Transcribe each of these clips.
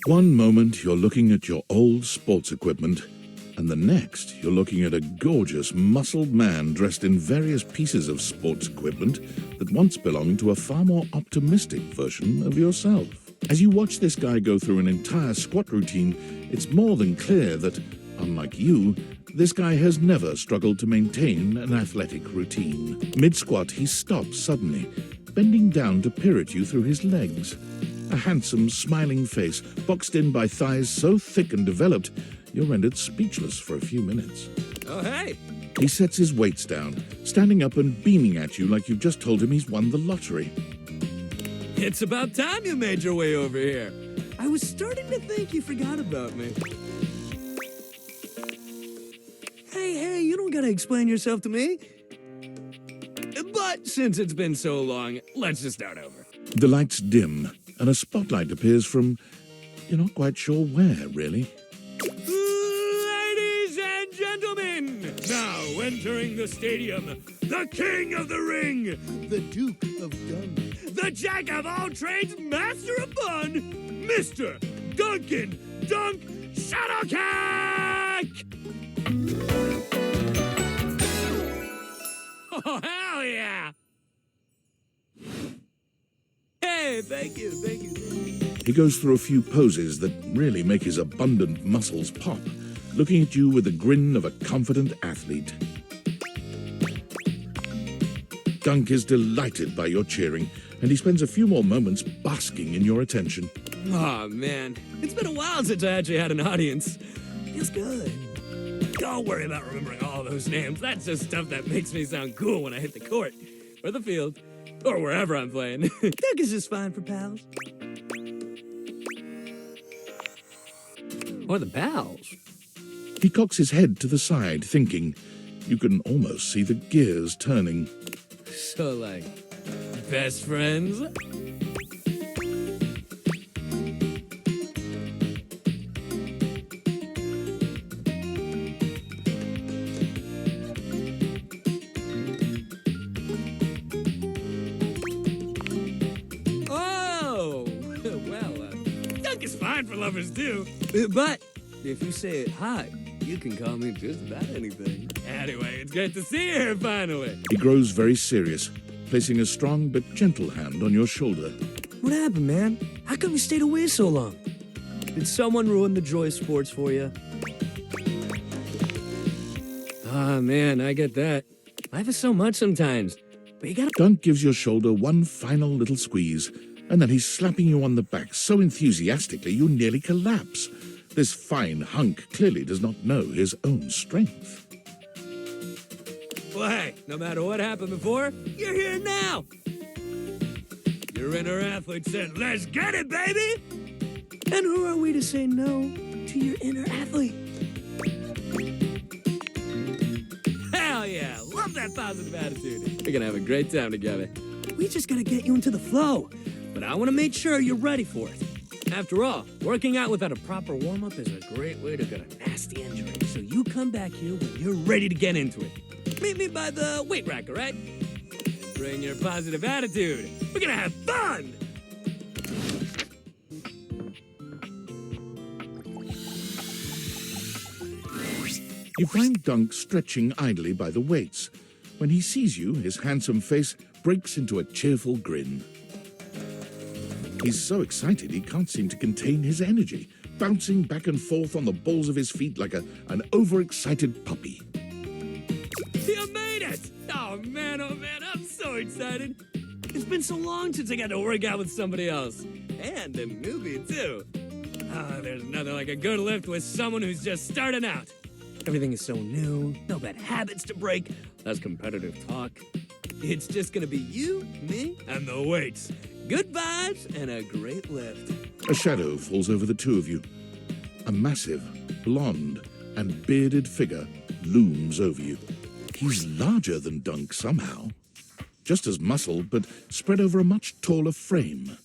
One moment you're looking at your old sports equipment, and the next you're looking at a gorgeous, muscled man dressed in various pieces of sports equipment that once belonged to a far more optimistic version of yourself. As you watch this guy go through an entire squat routine, it's more than clear that, unlike you, this guy has never struggled to maintain an athletic routine. Mid-squat, he stops suddenly, bending down to peer at you through his legs. A handsome, smiling face, boxed in by thighs so thick and developed, you're rendered speechless for a few minutes. Oh, hey! He sets his weights down, standing up and beaming at you like you've just told him he's won the lottery. It's about time you made your way over here. I was starting to think you forgot about me. Hey, you don't gotta explain yourself to me. But since it's been so long, let's just start over. The lights dim, and a spotlight appears from... you're not quite sure where, really. Ladies and gentlemen, now entering the stadium, the king of the ring, the Duke of Dunk, the jack of all trades, master of fun, Mr. Duncan Dunk Shuttlecock! Oh, hell yeah! Hey, thank you. He goes through a few poses that really make his abundant muscles pop, looking at you with the grin of a confident athlete. Dunk is delighted by your cheering, and he spends a few more moments basking in your attention. Oh, man. It's been a while since I actually had an audience. Feels good. Don't worry about remembering all those names. That's just stuff that makes me sound cool when I hit the court, or the field, or wherever I'm playing. Dunk is just fine for pals. Or the pals. He cocks his head to the side, thinking. You can almost see the gears turning. So, like, best friends? Oh, well, Dunk is fine for lovers, too. But if you say it hot, you can call me just about anything. Anyway, it's great to see you here finally. He grows very serious, placing a strong but gentle hand on your shoulder. What happened, man? How come you stayed away so long? Did someone ruin the joy of sports for you? Ah, man, I get that. Life is so much sometimes, but you gotta... Dunk gives your shoulder one final little squeeze, and then he's slapping you on the back so enthusiastically you nearly collapse. This fine hunk clearly does not know his own strength. Well, hey, no matter what happened before, you're here now. Your inner athlete said, let's get it, baby! And who are we to say no to your inner athlete? Hell yeah, love that positive attitude. We're gonna have a great time together. We just gotta get you into the flow, but I wanna make sure you're ready for it. After all, working out without a proper warm-up is a great way to get a nasty injury. So you come back here when you're ready to get into it. Meet me by the weight rack, all right? Bring your positive attitude. We're gonna have fun! You find Dunk stretching idly by the weights. When he sees you, his handsome face breaks into a cheerful grin. He's so excited he can't seem to contain his energy, bouncing back and forth on the balls of his feet like an overexcited puppy. You made it! Oh man, I'm so excited. It's been so long since I got to work out with somebody else. And a newbie, too. Ah, there's nothing like a good lift with someone who's just starting out. Everything is so new, no bad habits to break, less competitive talk. It's just gonna be you, me, and the weights. Good vibes and a great lift. A shadow falls over the two of you. A massive, blonde, and bearded figure looms over you. He's larger than Dunk somehow. Just as muscled, but spread over a much taller frame.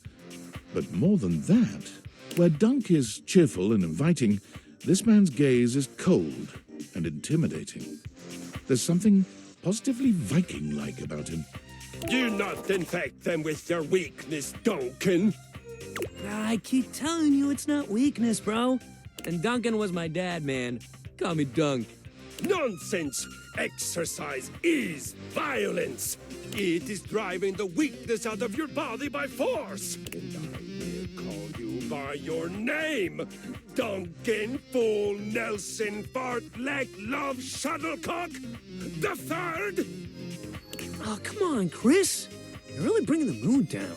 But more than that, where Dunk is cheerful and inviting, this man's gaze is cold and intimidating. There's something positively Viking-like about him. Do not infect them with your weakness, Duncan. I keep telling you it's not weakness, bro. And Duncan was my dad, man. Call me Dunk. Nonsense! Exercise is violence! It is driving the weakness out of your body by force! And I will call you by your name! Duncan Fool Nelson Fart Leg Love Shuttlecock the Third! Oh, come on, Chris. You're really bringing the mood down.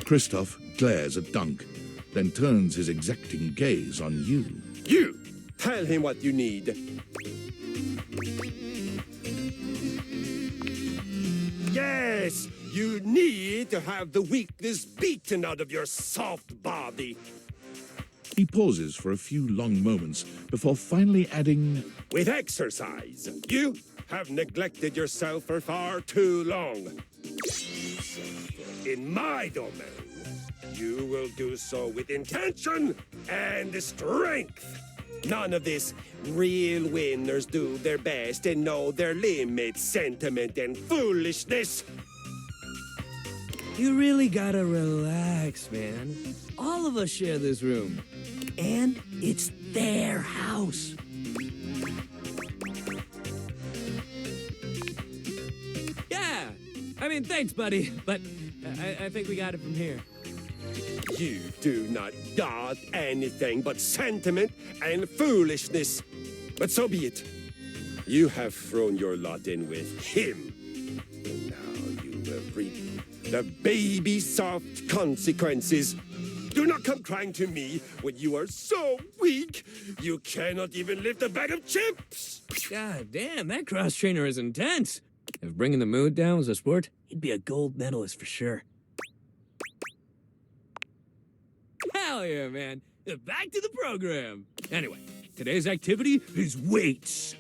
Christoph glares at Dunk, then turns his exacting gaze on you. You! Tell him what you need. Yes! You need to have the weakness beaten out of your soft body. He pauses for a few long moments before finally adding, With exercise, you have neglected yourself for far too long. In my domain, you will do so with intention and strength. None of this real winners do their best and know their limits sentiment and foolishness. You really gotta relax, man. All of us share this room. And it's their house. Yeah! I mean, thanks, buddy. But I think we got it from here. You do not got anything but sentiment and foolishness. But so be it. You have thrown your lot in with him. And now you will reap the baby soft consequences. Do not come crying to me when you are so weak you cannot even lift a bag of chips. God damn, that cross trainer is intense. If bringing the mood down was a sport, he'd be a gold medalist for sure. Hell yeah, man. Back to the program. Anyway, today's activity is weights.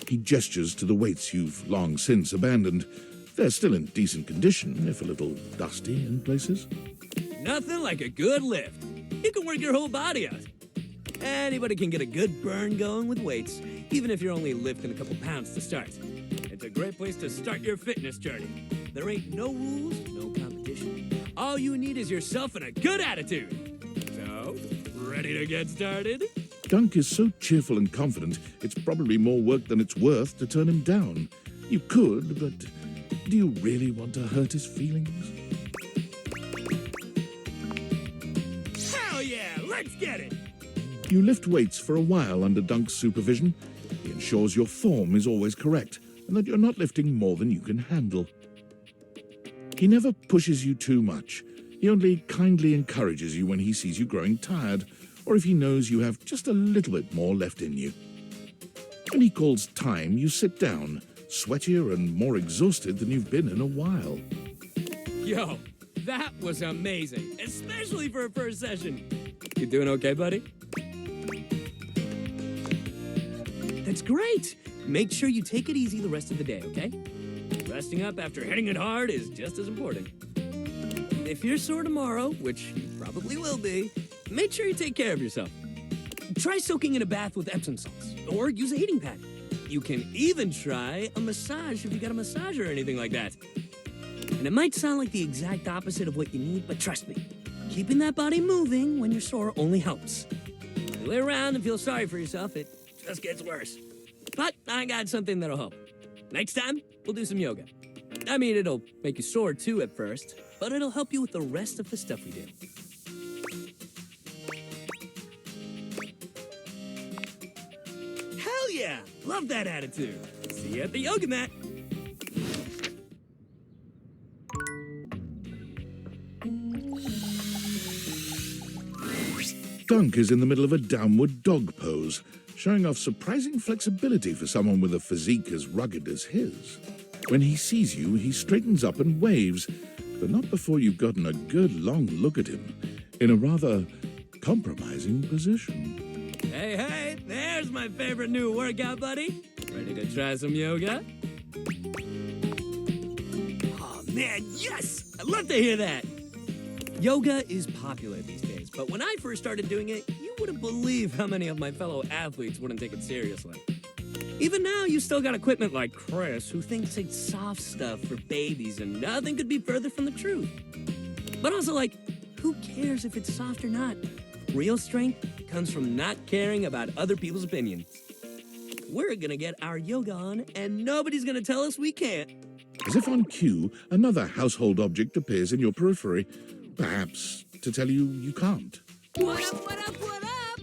he gestures to the weights you've long since abandoned. They're still in decent condition, if a little dusty in places. Nothing like a good lift. You can work your whole body out. Anybody can get a good burn going with weights, even if you're only lifting a couple pounds to start. It's a great place to start your fitness journey. There ain't no rules, no competition. All you need is yourself and a good attitude. So, ready to get started? Dunk is so cheerful and confident, it's probably more work than it's worth to turn him down. You could, but do you really want to hurt his feelings? Hell yeah, let's get it! You lift weights for a while under Dunk's supervision. He ensures your form is always correct and that you're not lifting more than you can handle. He never pushes you too much. He only kindly encourages you when he sees you growing tired or if he knows you have just a little bit more left in you. When he calls time, you sit down, sweatier and more exhausted than you've been in a while. Yo, that was amazing, especially for a first session. You doing okay, buddy? That's great. Make sure you take it easy the rest of the day, okay? Resting up after hitting it hard is just as important. If you're sore tomorrow, which you probably will be, make sure you take care of yourself. Try soaking in a bath with Epsom salts, or use a heating pad. You can even try a massage if you got a massager or anything like that. And it might sound like the exact opposite of what you need, but trust me, keeping that body moving when you're sore only helps. You lay around and feel sorry for yourself, it just gets worse. But I got something that'll help. Next time, we'll do some yoga. I mean, it'll make you sore too at first, but it'll help you with the rest of the stuff we do. Hell yeah! Love that attitude. See you at the yoga mat. Dunk is in the middle of a downward dog pose, showing off surprising flexibility for someone with a physique as rugged as his. When he sees you, he straightens up and waves, but not before you've gotten a good long look at him, in a rather compromising position. Hey, there's my favorite new workout, buddy. Ready to try some yoga? Oh man, yes! I'd love to hear that! Yoga is popular these days, but when I first started doing it, you wouldn't believe how many of my fellow athletes wouldn't take it seriously. Even now, you still got equipment like Chris, who thinks it's soft stuff for babies, and nothing could be further from the truth. But also, like, Who cares if it's soft or not? Real strength comes from not caring about other people's opinions. We're gonna get our yoga on, and nobody's gonna tell us we can't. As if on cue, another household object appears in your periphery, perhaps to tell you you can't. What up, what up, what up?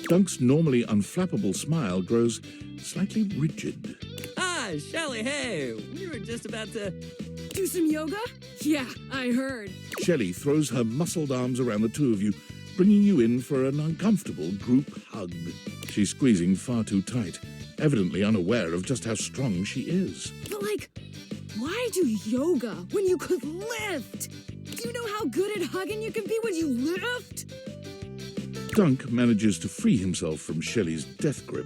Dunk's normally unflappable smile grows slightly rigid. Ah, Shelly, hey, we were just about to... Do some yoga? Yeah, I heard. Shelley throws her muscled arms around the two of you, bringing you in for an uncomfortable group hug. She's squeezing far too tight, evidently unaware of just how strong she is. But why do yoga when you could lift? Do you know how good at hugging you can be when you lift? Dunk manages to free himself from Shelley's death grip.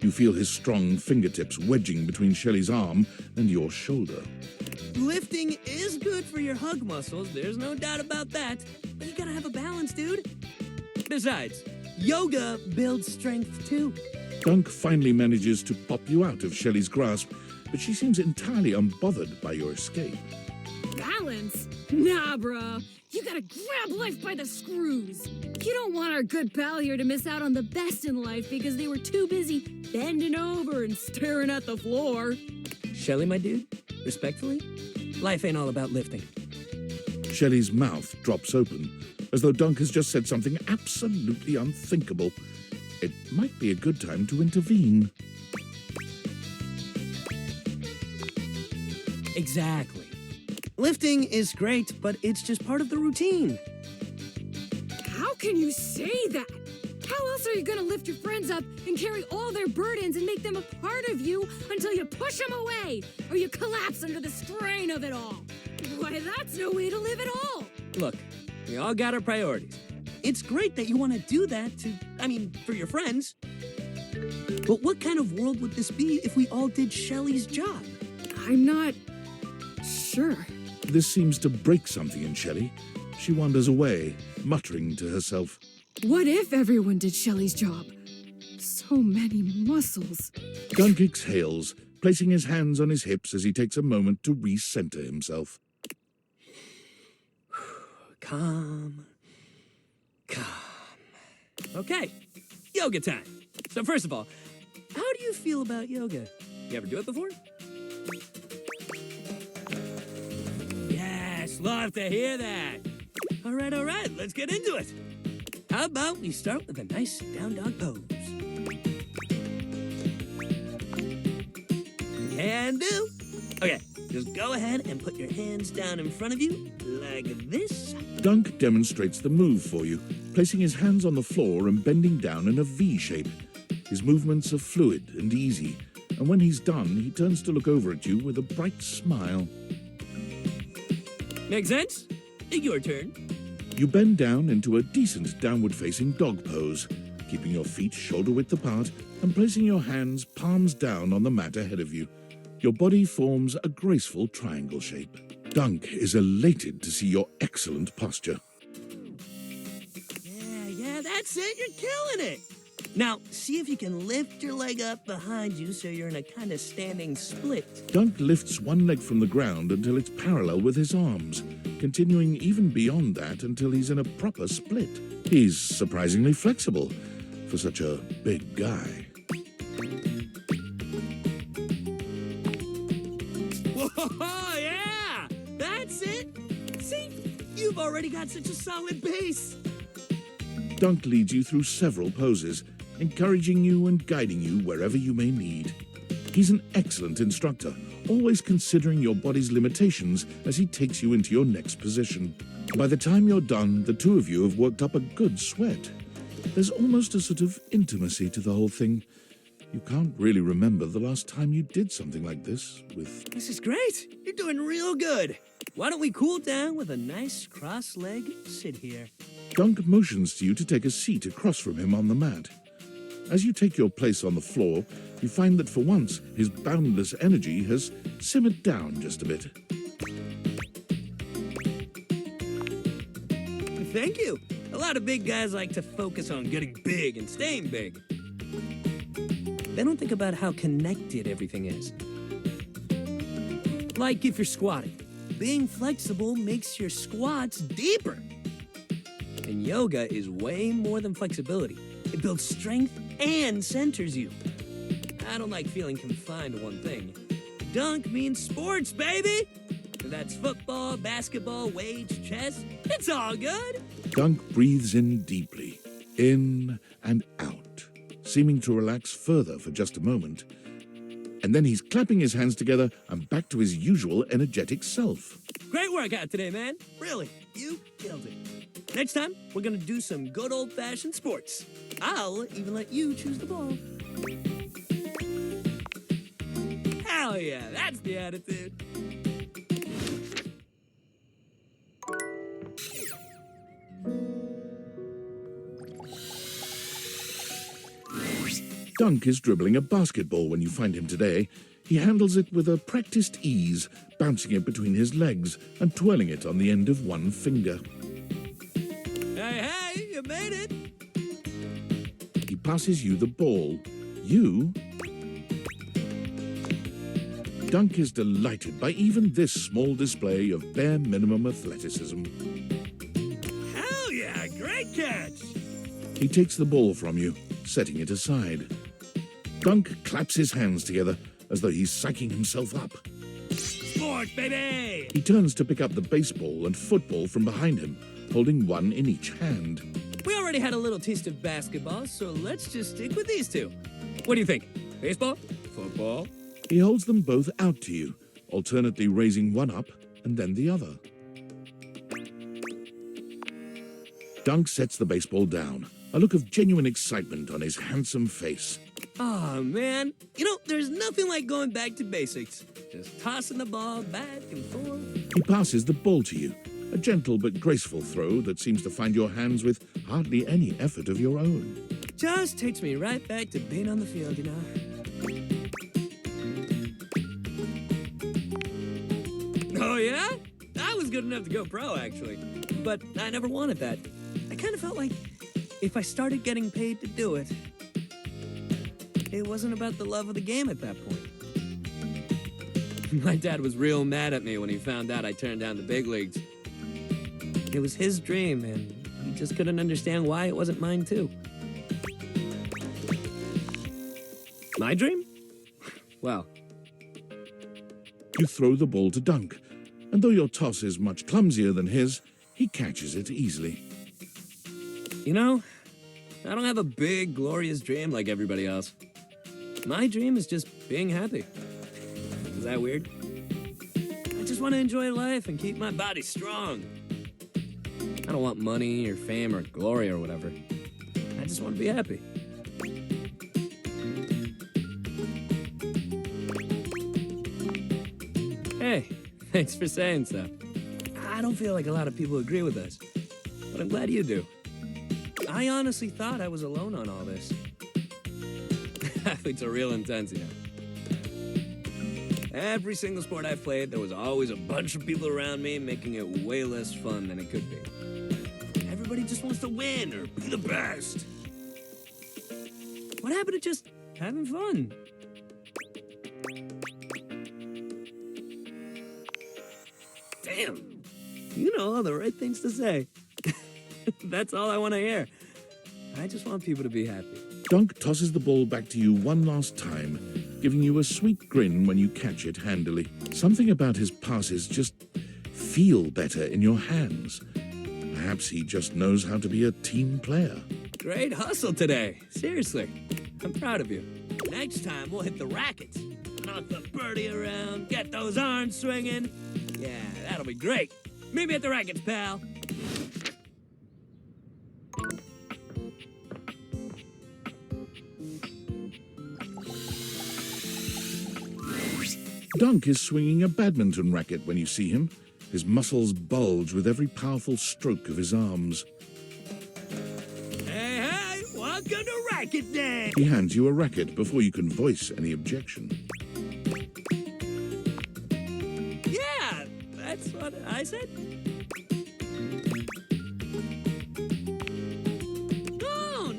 You feel his strong fingertips wedging between Shelley's arm and your shoulder. Lifting is good for your hug muscles, there's no doubt about that. But you gotta have a balance, dude. Besides, yoga builds strength too. Dunk finally manages to pop you out of Shelley's grasp, but she seems entirely unbothered by your escape. Balance? Nah, bro. You gotta grab life by the screws. You don't want our good pal here to miss out on the best in life because they were too busy bending over and staring at the floor. Shelly, my dude, respectfully, life ain't all about lifting. Shelley's mouth drops open, as though Dunk has just said something absolutely unthinkable. It might be a good time to intervene. Exactly. Lifting is great, but it's just part of the routine. How can you say that? How else are you gonna lift your friends up and carry all their burdens and make them a part of you until you push them away or you collapse under the strain of it all? Why, that's no way to live at all. Look, we all got our priorities. It's great that you want to do that for your friends. But what kind of world would this be if we all did Shelly's job? I'm not sure. This seems to break something in Shelley. She wanders away, muttering to herself. What if everyone did Shelly's job? So many muscles. Dunk exhales, placing his hands on his hips as he takes a moment to recenter himself. Calm. Okay, yoga time. So first of all, how do you feel about yoga? You ever do it before? Yes, love to hear that. All right, let's get into it. How about we start with a nice down dog pose? Can do. Okay, just go ahead and put your hands down in front of you like this. Dunk demonstrates the move for you, placing his hands on the floor and bending down in a V shape. His movements are fluid and easy, and when he's done, he turns to look over at you with a bright smile. Make sense? Your turn. You bend down into a decent downward-facing dog pose, keeping your feet shoulder-width apart and placing your hands palms down on the mat ahead of you. Your body forms a graceful triangle shape. Dunk is elated to see your excellent posture. Yeah, that's it. You're killing it. Now, see if you can lift your leg up behind you so you're in a kind of standing split. Dunk lifts one leg from the ground until it's parallel with his arms, continuing even beyond that until he's in a proper split. He's surprisingly flexible for such a big guy. Whoa, yeah! That's it! See? You've already got such a solid base. Dunk leads you through several poses, encouraging you and guiding you wherever you may need. He's an excellent instructor, always considering your body's limitations as he takes you into your next position. By the time you're done, the two of you have worked up a good sweat. There's almost a sort of intimacy to the whole thing. You can't really remember the last time you did something like this with... This is great. You're doing real good. Why don't we cool down with a nice cross-leg sit here? Dunk motions to you to take a seat across from him on the mat. As you take your place on the floor, you find that for once, his boundless energy has simmered down just a bit. Thank you. A lot of big guys like to focus on getting big and staying big. They don't think about how connected everything is. Like if you're squatting. Being flexible makes your squats deeper. And yoga is way more than flexibility. It builds strength and centers you. I don't like feeling confined to one thing. Dunk means sports, baby! That's football, basketball, weights, chess. It's all good. Dunk breathes in deeply, in and out, seeming to relax further for just a moment. And then he's clapping his hands together and back to his usual energetic self. Great workout today, man. Really, you killed it. Next time, we're gonna do some good old-fashioned sports. I'll even let you choose the ball. Hell yeah, that's the attitude. Dunk is dribbling a basketball when you find him today. He handles it with a practiced ease, bouncing it between his legs and twirling it on the end of one finger. Hey, you made it. He passes you the ball. You... Dunk is delighted by even this small display of bare minimum athleticism. Hell yeah, great catch. He takes the ball from you, setting it aside. Dunk claps his hands together as though he's psyching himself up. Sports, baby! He turns to pick up the baseball and football from behind him, holding one in each hand. We already had a little taste of basketball, so let's just stick with these two. What do you think? Baseball? Football? He holds them both out to you, alternately raising one up and then the other. Dunk sets the baseball down, a look of genuine excitement on his handsome face. Aw, man. You know, there's nothing like going back to basics. Just tossing the ball back and forth. He passes the ball to you, a gentle but graceful throw that seems to find your hands with hardly any effort of your own. Just takes me right back to being on the field, you know. Oh, yeah? I was good enough to go pro, actually. But I never wanted that. I kind of felt like if I started getting paid to do it, it wasn't about the love of the game at that point. My dad was real mad at me when he found out I turned down the big leagues. It was his dream, and he just couldn't understand why it wasn't mine, too. My dream? Well... You throw the ball to Dunk, and though your toss is much clumsier than his, he catches it easily. You know, I don't have a big, glorious dream like everybody else. My dream is just being happy. Is that weird? I just want to enjoy life and keep my body strong. I don't want money or fame or glory or whatever. I just want to be happy. Hey, thanks for saying so. I don't feel like a lot of people agree with us, but I'm glad you do. I honestly thought I was alone on all this. Athletes are real intense, you know. Every single sport I've played, there was always a bunch of people around me making it way less fun than it could be. Everybody just wants to win or be the best. What happened to just having fun? Damn, you know all the right things to say. That's all I want to hear. I just want people to be happy. Dunk tosses the ball back to you one last time, giving you a sweet grin when you catch it handily. Something about his passes just feel better in your hands. Perhaps he just knows how to be a team player. Great hustle today. Seriously, I'm proud of you. Next time, we'll hit the rackets. Knock the birdie around, get those arms swinging. Yeah, that'll be great. Meet me at the rackets, pal. Dunk is swinging a badminton racket when you see him. His muscles bulge with every powerful stroke of his arms. Hey, welcome to Racket Day! He hands you a racket before you can voice any objection. Yeah, that's what I said.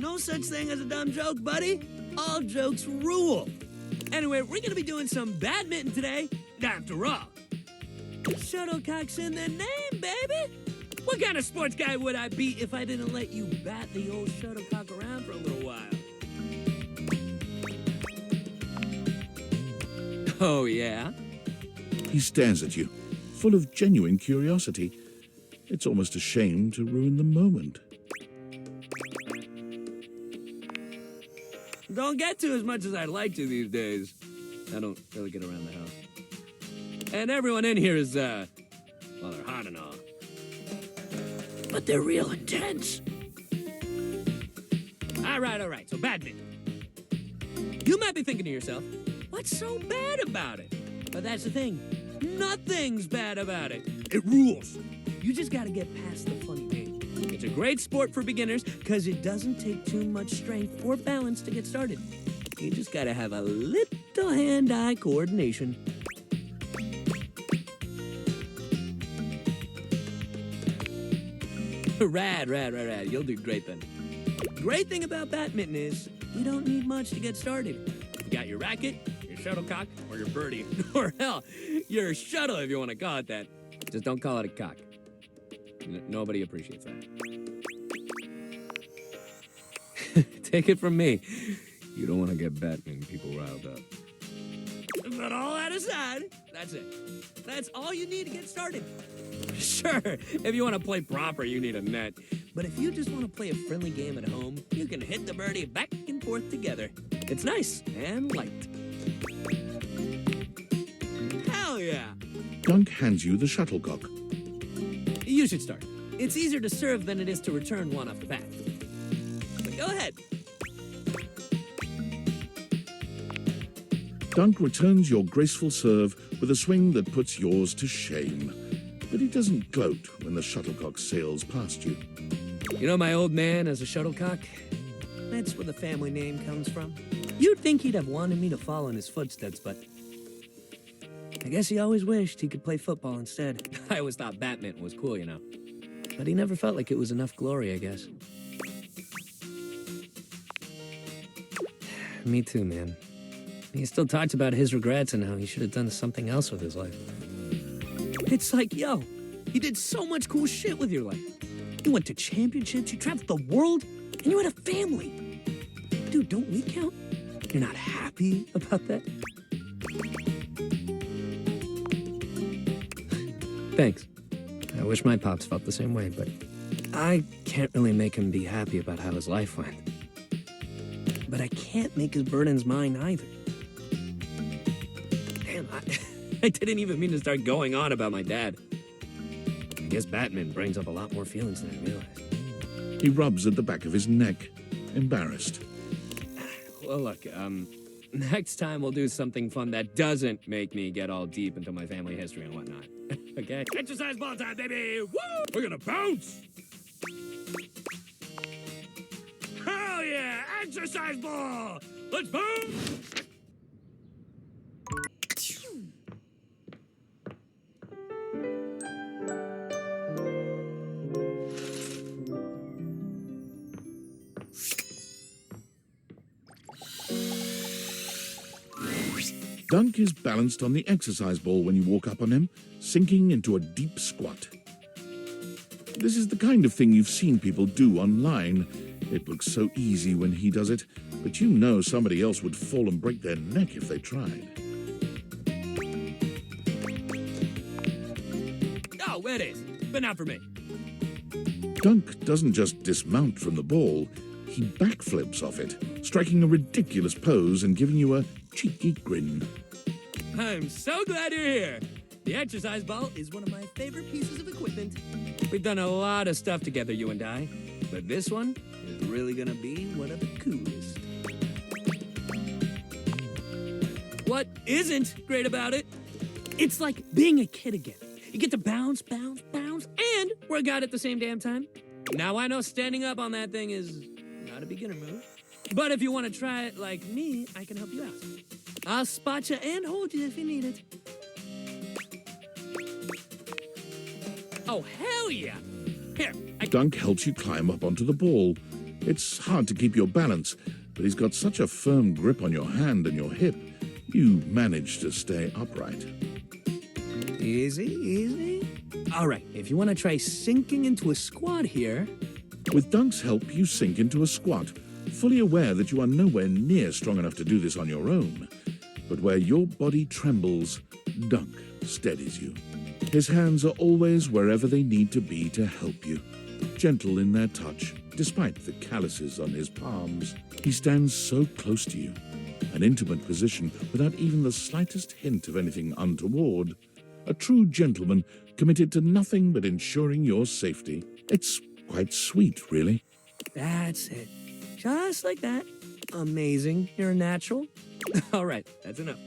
No such thing as a dumb joke, buddy. All jokes rule. Anyway, we're gonna be doing some badminton today, after all. Shuttlecock's in the name, baby. What What kind of sports guy would I be if I didn't let you bat the old shuttlecock around for a little while? Oh, yeah? He stares at you, full of genuine curiosity. It's almost a shame to ruin the moment. Don't get to as much as I'd like to these days. I don't really get around the house. And everyone in here is, well, they're hot and all. But they're real intense. All right, so badminton. You might be thinking to yourself, what's so bad about it? But that's the thing. Nothing's bad about it. It rules. You just gotta get past the funny game. It's a great sport for beginners because it doesn't take too much strength or balance to get started. You just gotta have a little hand-eye coordination. Rad. You'll do great then. Great thing about badminton is you don't need much to get started. You got your racket, your shuttlecock, or your birdie. Or hell, your shuttle if you want to call it that. Just don't call it a cock. Nobody appreciates that. Take it from me. You don't want to get badminton people riled up. But all that aside, that's it. That's all you need to get started. Sure, if you want to play proper, you need a net. But if you just want to play a friendly game at home, you can hit the birdie back and forth together. It's nice and light. Hell yeah! Dunk hands you the shuttlecock. You should start. It's easier to serve than it is to return one off the bat. But go ahead. Dunk returns your graceful serve with a swing that puts yours to shame. But he doesn't gloat when the shuttlecock sails past you. You know my old man as a shuttlecock? That's where the family name comes from. You'd think he'd have wanted me to follow in his footsteps, but I guess he always wished he could play football instead. I always thought badminton was cool, you know. But he never felt like it was enough glory, I guess. Me too, man. He still talks about his regrets and how he should have done something else with his life. It's like, yo, you did so much cool shit with your life. You went to championships, you traveled the world, and you had a family. Dude, don't we count? You're not happy about that? Thanks. I wish my pops felt the same way, but I can't really make him be happy about how his life went. But I can't make his burdens mine either. Damn, I didn't even mean to start going on about my dad. I guess badminton brings up a lot more feelings than I realized. He rubs at the back of his neck, embarrassed. Well, look, next time we'll do something fun that doesn't make me get all deep into my family history and whatnot. Okay? Exercise ball time, baby! Woo! We're gonna bounce! Hell yeah! Exercise ball! Let's bounce! Dunk is balanced on the exercise ball when you walk up on him, sinking into a deep squat. This is the kind of thing you've seen people do online. It looks so easy when he does it, but you know somebody else would fall and break their neck if they tried. Oh, it is, but not for me. Dunk doesn't just dismount from the ball, he backflips off it, striking a ridiculous pose and giving you a cheeky grin. I'm so glad you're here. The exercise ball is one of my favorite pieces of equipment. We've done a lot of stuff together, you and I, but this one is really gonna be one of the coolest. What isn't great about it? It's like being a kid again. You get to bounce, bounce, bounce, and work out at the same damn time. Now I know standing up on that thing is not a beginner move, but if you want to try it like me, I can help you out. I'll spot you and hold you if you need it. Oh, hell yeah! Here, Dunk helps you climb up onto the ball. It's hard to keep your balance, but he's got such a firm grip on your hand and your hip, you manage to stay upright. Easy, easy. All right, if you want to try sinking into a squat here... With Dunk's help, you sink into a squat, fully aware that you are nowhere near strong enough to do this on your own. But where your body trembles, Dunk steadies you. His hands are always wherever they need to be to help you, gentle in their touch, despite the calluses on his palms. He stands so close to you, an intimate position without even the slightest hint of anything untoward. A true gentleman committed to nothing but ensuring your safety. It's quite sweet, really. That's it. Just like that. Amazing. You're a natural. All right, that's enough.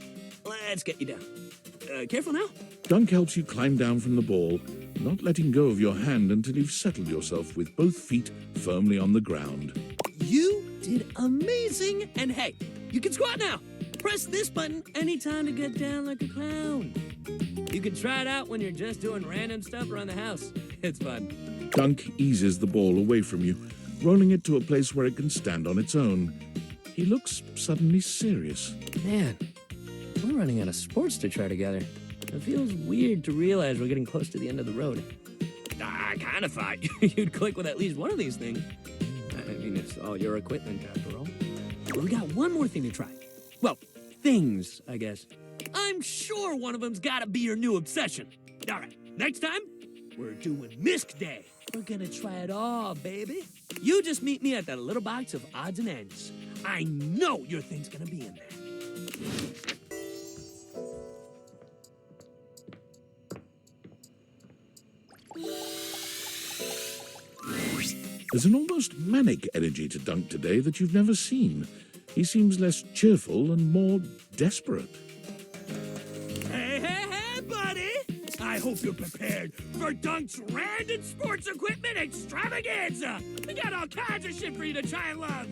Let's get you down. Careful now. Dunk helps you climb down from the ball, not letting go of your hand until you've settled yourself with both feet firmly on the ground. You did amazing. And hey, you can squat now. Press this button anytime to get down like a clown. You can try it out when you're just doing random stuff around the house. It's fun. Dunk eases the ball away from you, rolling it to a place where it can stand on its own. He looks suddenly serious. Man, we're running out of sports to try together. It feels weird to realize we're getting close to the end of the road. I kind of thought you'd click with at least one of these things. I mean, it's all your equipment, after all. But we got one more thing to try. Well, things, I guess. I'm sure one of them's gotta be your new obsession. All right, next time, we're doing Misc Day. We're gonna try it all, baby. You just meet me at that little box of odds and ends. I know your thing's gonna be in there. There's an almost manic energy to Dunk today that you've never seen. He seems less cheerful and more desperate. Hey, buddy! I hope you're prepared for Dunk's random sports equipment extravaganza! We got all kinds of shit for you to try and love!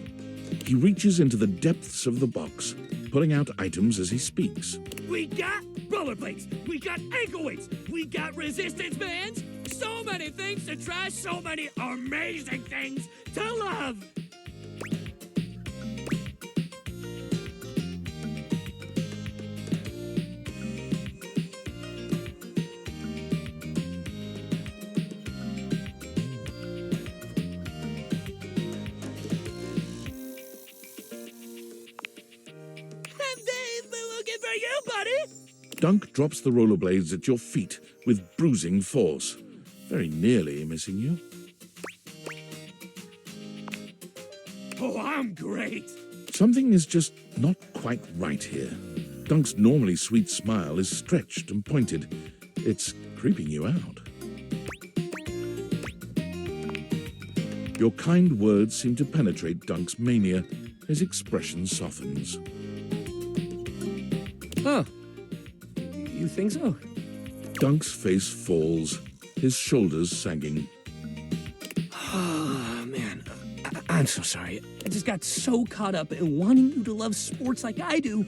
He reaches into the depths of the box, pulling out items as he speaks. We got rollerblades, we got ankle weights, we got resistance bands, so many things to try, so many amazing things to love! You, buddy! Dunk drops the rollerblades at your feet with bruising force, very nearly missing you. Oh, I'm great! Something is just not quite right here. Dunk's normally sweet smile is stretched and pointed. It's creeping you out. Your kind words seem to penetrate Dunk's mania. His expression softens. Huh. You think so? Dunk's face falls, his shoulders sagging. Oh, man. I'm so sorry. I just got so caught up in wanting you to love sports like I do.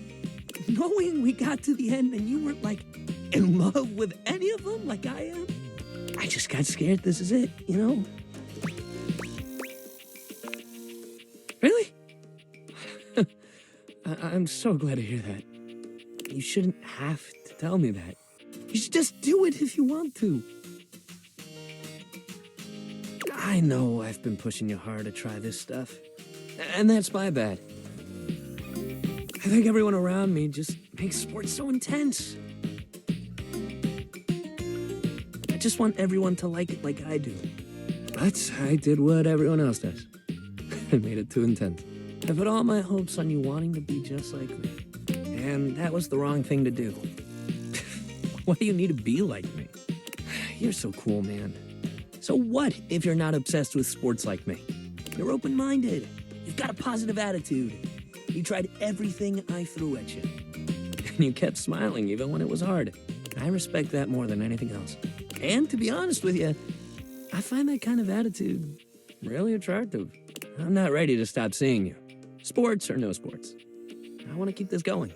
Knowing we got to the end and you weren't, like, in love with any of them like I am. I just got scared this is it, you know? Really? I'm so glad to hear that. You shouldn't have to tell me that. You should just do it if you want to. I know I've been pushing you hard to try this stuff, and that's my bad. I think everyone around me just makes sports so intense. I just want everyone to like it like I do. But I did what everyone else does. I made it too intense. I put all my hopes on you wanting to be just like me. And that was the wrong thing to do. Why do you need to be like me? You're so cool, man. So what if you're not obsessed with sports like me? You're open-minded. You've got a positive attitude. You tried everything I threw at you. And you kept smiling even when it was hard. I respect that more than anything else. And to be honest with you, I find that kind of attitude really attractive. I'm not ready to stop seeing you. Sports or no sports. I want to keep this going.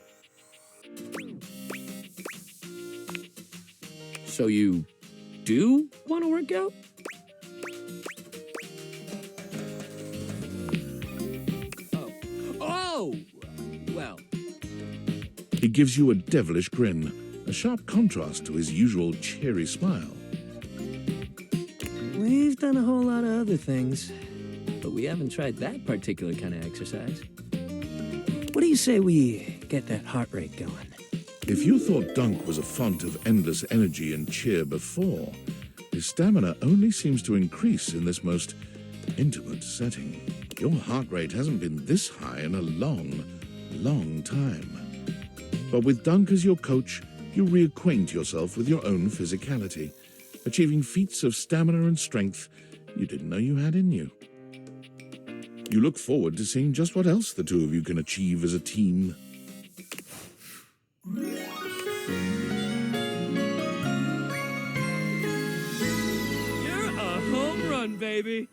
So you do want to work out? Oh, well. He gives you a devilish grin, a sharp contrast to his usual cheery smile. done a whole lot of other things, but we haven't tried that particular kind of exercise. What do you say we get that heart rate going? If you thought Dunk was a font of endless energy and cheer before, his stamina only seems to increase in this most intimate setting. Your heart rate hasn't been this high in a long, long time. But with Dunk as your coach, you reacquaint yourself with your own physicality, achieving feats of stamina and strength you didn't know you had in you. You look forward to seeing just what else the two of you can achieve as a team. You're a home run, baby.